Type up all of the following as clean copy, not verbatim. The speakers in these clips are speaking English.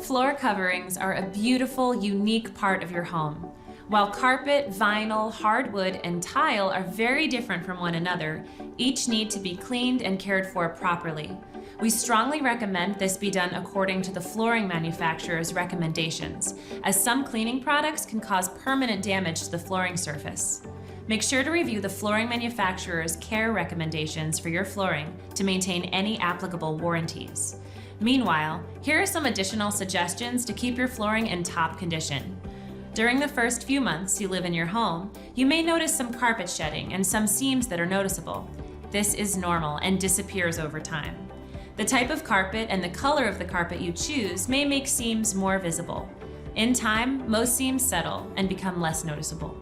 Floor coverings are a beautiful, unique part of your home. While carpet, vinyl, hardwood, and tile are very different from one another, each need to be cleaned and cared for properly. We strongly recommend this be done according to the flooring manufacturer's recommendations, as some cleaning products can cause permanent damage to the flooring surface. Make sure to review the flooring manufacturer's care recommendations for your flooring to maintain any applicable warranties. Meanwhile, here are some additional suggestions to keep your flooring in top condition. During the first few months you live in your home, you may notice some carpet shedding and some seams that are noticeable. This is normal and disappears over time. The type of carpet and the color of the carpet you choose may make seams more visible. In time, most seams settle and become less noticeable.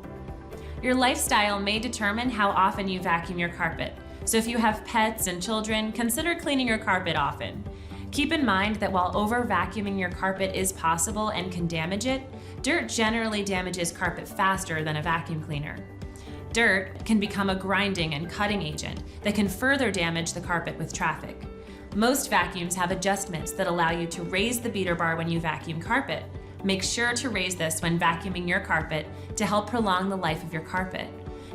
Your lifestyle may determine how often you vacuum your carpet, so if you have pets and children, consider cleaning your carpet often. Keep in mind that while over-vacuuming your carpet is possible and can damage it, dirt generally damages carpet faster than a vacuum cleaner. Dirt can become a grinding and cutting agent that can further damage the carpet with traffic. Most vacuums have adjustments that allow you to raise the beater bar when you vacuum carpet. Make sure to raise this when vacuuming your carpet to help prolong the life of your carpet.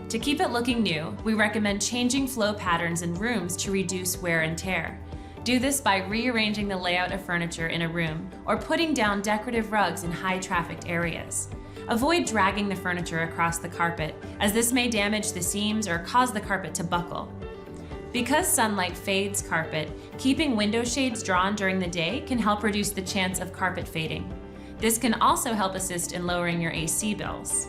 To keep it looking new, we recommend changing flow patterns in rooms to reduce wear and tear. Do this by rearranging the layout of furniture in a room or putting down decorative rugs in high-trafficked areas. Avoid dragging the furniture across the carpet, as this may damage the seams or cause the carpet to buckle. Because sunlight fades carpet, keeping window shades drawn during the day can help reduce the chance of carpet fading. This can also help assist in lowering your AC bills.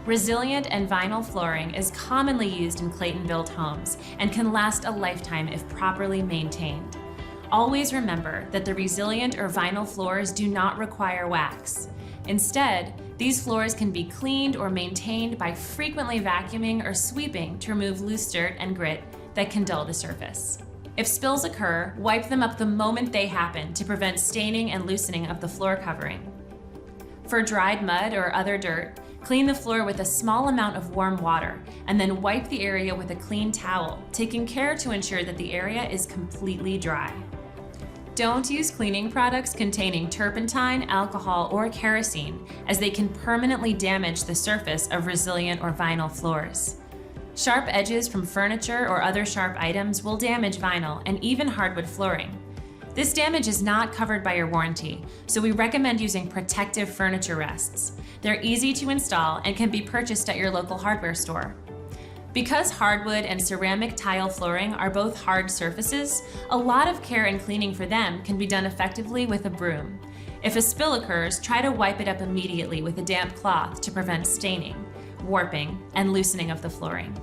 Resilient and vinyl flooring is commonly used in Clayton-built homes and can last a lifetime if properly maintained. Always remember that the resilient or vinyl floors do not require wax. Instead, these floors can be cleaned or maintained by frequently vacuuming or sweeping to remove loose dirt and grit that can dull the surface. If spills occur, wipe them up the moment they happen to prevent staining and loosening of the floor covering. For dried mud or other dirt, clean the floor with a small amount of warm water and then wipe the area with a clean towel, taking care to ensure that the area is completely dry. Don't use cleaning products containing turpentine, alcohol, or kerosene, as they can permanently damage the surface of resilient or vinyl floors. Sharp edges from furniture or other sharp items will damage vinyl and even hardwood flooring. This damage is not covered by your warranty, so we recommend using protective furniture rests. They're easy to install and can be purchased at your local hardware store. Because hardwood and ceramic tile flooring are both hard surfaces, a lot of care and cleaning for them can be done effectively with a broom. If a spill occurs, try to wipe it up immediately with a damp cloth to prevent staining, warping, and loosening of the flooring.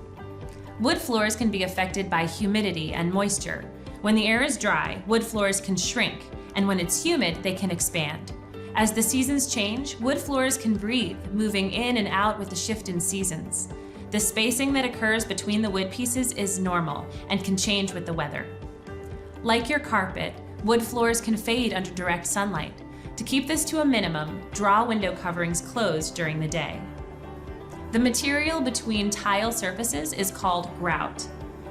Wood floors can be affected by humidity and moisture. When the air is dry, wood floors can shrink, and when it's humid, they can expand. As the seasons change, wood floors can breathe, moving in and out with the shift in seasons. The spacing that occurs between the wood pieces is normal and can change with the weather. Like your carpet, wood floors can fade under direct sunlight. To keep this to a minimum, draw window coverings closed during the day. The material between tile surfaces is called grout.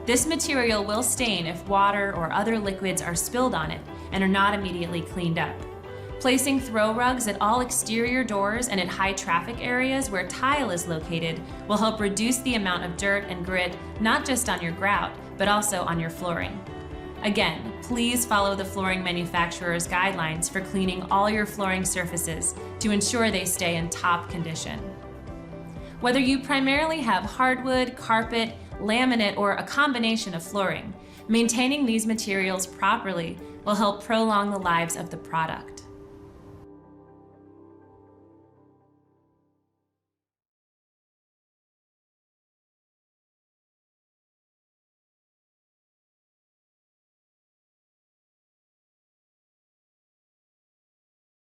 This material will stain if water or other liquids are spilled on it and are not immediately cleaned up. Placing throw rugs at all exterior doors and at high traffic areas where tile is located will help reduce the amount of dirt and grit not just on your grout, but also on your flooring. Again, please follow the flooring manufacturer's guidelines for cleaning all your flooring surfaces to ensure they stay in top condition. Whether you primarily have hardwood, carpet, laminate, or a combination of flooring, maintaining these materials properly will help prolong the lives of the product.